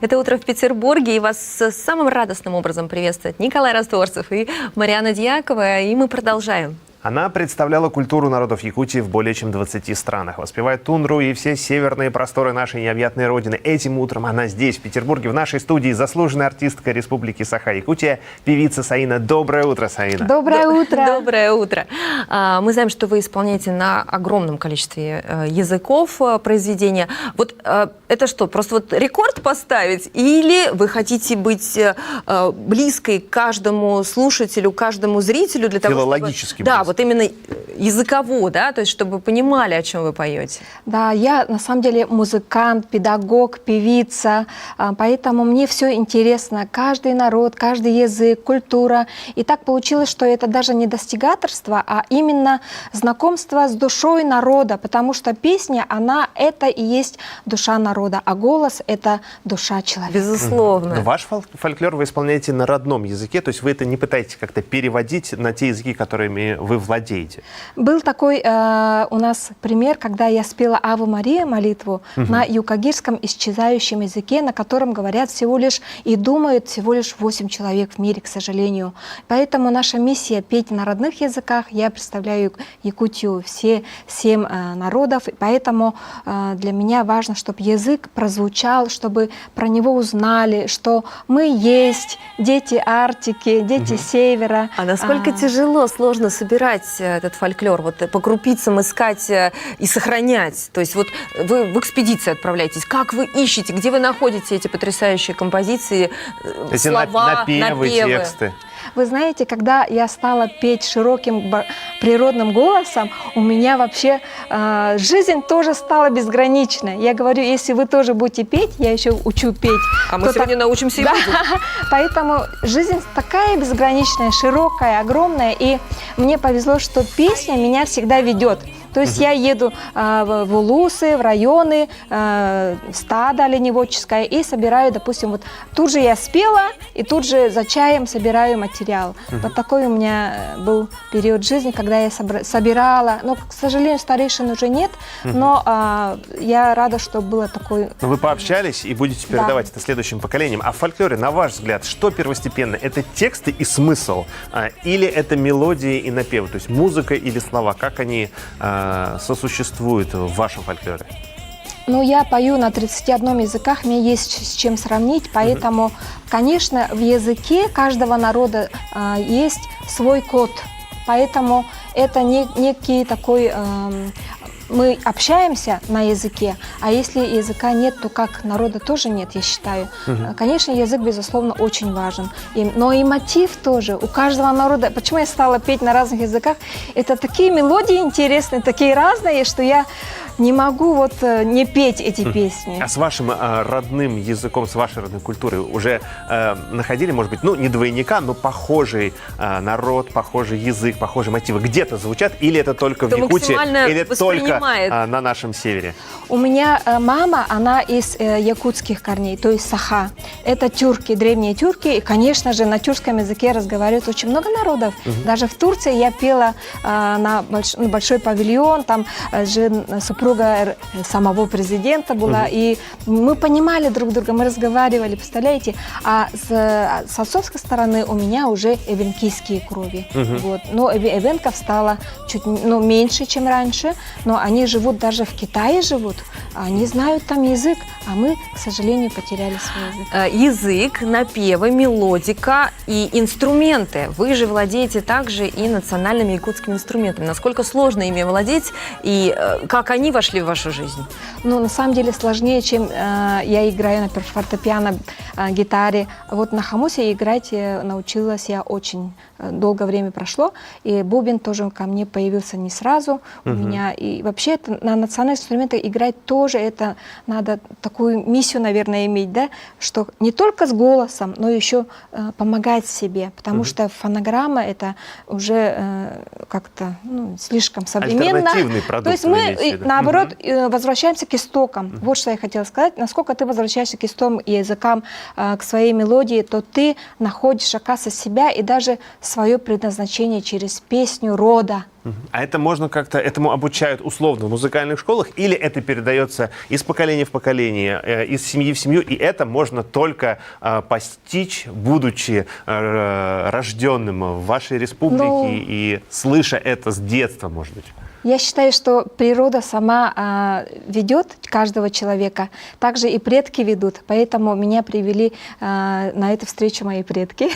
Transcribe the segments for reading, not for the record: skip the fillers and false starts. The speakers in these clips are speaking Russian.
Это «Утро в Петербурге», и вас с самым радостным образом приветствует Николай Растворцев и Марьяна Дьякова, и мы продолжаем. Она представляла культуру народов Якутии в более чем 20 странах, воспевает тундру и все северные просторы нашей необъятной родины. Этим утром она здесь, в Петербурге, в нашей студии, заслуженная артистка Республики Саха-Якутия, певица Саина. Доброе утро, Саина. Доброе утро. Доброе утро. Мы знаем, что вы исполняете на огромном количестве языков произведения. Вот это что, просто вот рекорд поставить? Или вы хотите быть близкой к каждому слушателю, каждому зрителю? Для того, филологически чтобы... Да, вот именно языково, да, то есть чтобы понимали, о чем вы поете. Да, я на самом деле музыкант, педагог, певица, поэтому мне все интересно. Каждый народ, каждый язык, культура. И так получилось, что это даже не достигаторство, а именно знакомство с душой народа, потому что песня, она это и есть душа народа, а голос — это душа человека. Безусловно. Но ваш фольклор вы исполняете на родном языке, то есть вы это не пытаетесь как-то переводить на те языки, которыми вы владеете? Был такой у нас пример, когда я спела «Аву Мария» молитву на юкагирском исчезающем языке, на котором говорят всего лишь и думают всего лишь 8 человек в мире, к сожалению. Поэтому наша миссия — петь на родных языках. Я представляю Якутию, все 7 народов, поэтому для меня важно, чтобы язык прозвучал, чтобы про него узнали, что мы есть дети Арктики, дети Севера. А насколько тяжело, сложно собирать этот фольклор, вот по крупицам искать и сохранять? То есть вот вы в экспедиции отправляетесь, как вы ищете, где вы находите эти потрясающие композиции, эти слова, напевы, тексты? Вы знаете, когда я стала петь широким природным голосом, у меня вообще жизнь тоже стала безграничной. Я говорю, если вы тоже будете петь, я еще учу петь. А мы сегодня научимся и да. будем. Поэтому жизнь такая безграничная, широкая, огромная. И мне повезло, что песня меня всегда ведет. То есть я еду в улусы, в районы, стадо оленеводческое и собираю, допустим, вот тут же я спела, и тут же за чаем собираю материал. Вот такой у меня был период жизни, когда я собирала. Но, к сожалению, старейшин уже нет, но я рада, что было такое. Но вы пообщались и будете передавать это следующим поколениям. А в фольклоре, на ваш взгляд, что первостепенно? Это тексты и смысл? Или это мелодии и напевы? То есть музыка или слова? Как они сосуществуют в вашем фольклоре? Ну, я пою на 31 языках, мне есть с чем сравнить, поэтому, конечно, в языке каждого народа есть свой код, поэтому это некий такой... мы общаемся на языке, а если языка нет, то как народа тоже нет, я считаю. Конечно, язык, безусловно, очень важен. Но и мотив тоже. У каждого народа... Почему я стала петь на разных языках? Это такие мелодии интересные, такие разные, что я не могу вот не петь эти песни. А с вашим родным языком, с вашей родной культурой уже находили, может быть, ну, не двойника, но похожий народ, похожий язык, похожие мотивы где-то звучат? Или это только в Якутии, или это только на нашем севере? У меня мама, она из якутских корней, то есть Саха. Это тюрки, древние тюрки. И, конечно же, на тюркском языке разговаривают очень много народов. Даже в Турции я пела на большой павильон, там супруга самого президента была. И мы понимали друг друга, мы разговаривали, представляете? А с отцовской стороны у меня уже эвенкийские крови. Вот. Но эвенков стало чуть меньше, чем раньше, но они живут, даже в Китае живут, они знают там язык, а мы, к сожалению, потеряли свой язык. Язык, напевы, мелодика и инструменты. Вы же владеете также и национальными якутскими инструментами. Насколько сложно ими владеть и как они вошли в вашу жизнь? Ну, на самом деле сложнее, чем я играю, например, фортепиано, гитаре. Вот на хамусе играть научилась я очень долгое время прошло, и бубен тоже ко мне появился не сразу у меня. И вообще это, на национальных инструментах играть тоже это надо такую миссию, наверное, иметь, да, что не только с голосом, но еще помогать себе, потому что фонограмма это уже как-то слишком современно. Альтернативный продукт. То есть мы, наоборот, возвращаемся к истокам. Вот что я хотела сказать. Насколько ты возвращаешься к истокам и языкам, к своей мелодии, то ты находишь, оказывается, себя и даже свое предназначение через песню рода. А это можно как-то, этому обучают условно в музыкальных школах, или это передается из поколения в поколение, из семьи в семью, и это можно только постичь, будучи рожденным в вашей республике и слыша это с детства, может быть? Я считаю, что природа сама ведет каждого человека, также и предки ведут, поэтому меня привели на эту встречу мои предки.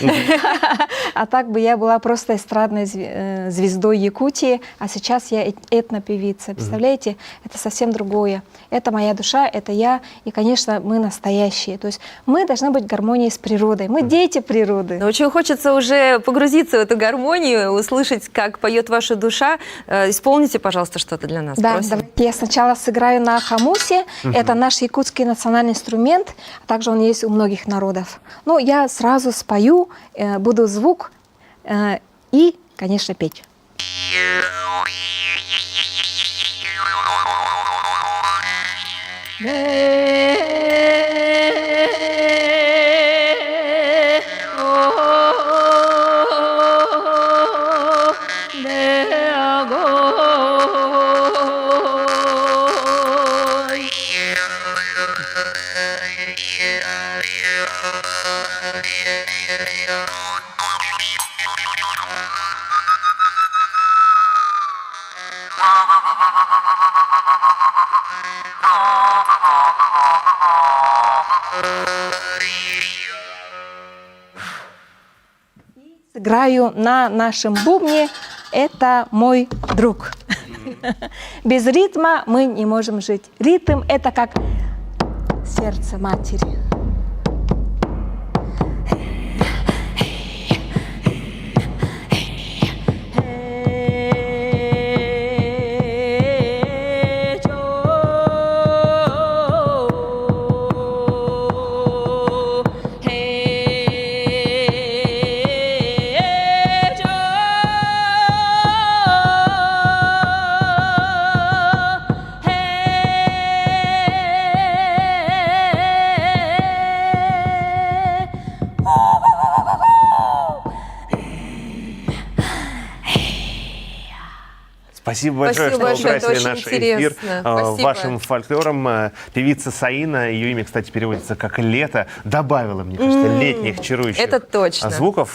А так бы я была просто эстрадной звездой Якутии, а сейчас я этнопевица. Представляете, это совсем другое. Это моя душа, это я, и, конечно, мы настоящие. То есть мы должны быть в гармонии с природой. Мы дети природы. Но очень хочется уже погрузиться в эту гармонию, услышать, как поет ваша душа. Исполните, пожалуйста, что-то для нас. Да, Просим. давайте я сначала сыграю на хамусе. Это наш якутский национальный инструмент, а также он есть у многих народов. Ну, я сразу спою, буду звук и, конечно, петь. Сыграю на нашем бубне. Это мой друг. Без ритма мы не можем жить. Ритм — это как сердце матери. Спасибо большое, Спасибо что большое, украсили это наш очень эфир интересно. Спасибо. вашим фольклором. Певица Саина, ее имя, кстати, переводится как «лето», добавила, мне кажется, летних чарующих Это точно. звуков.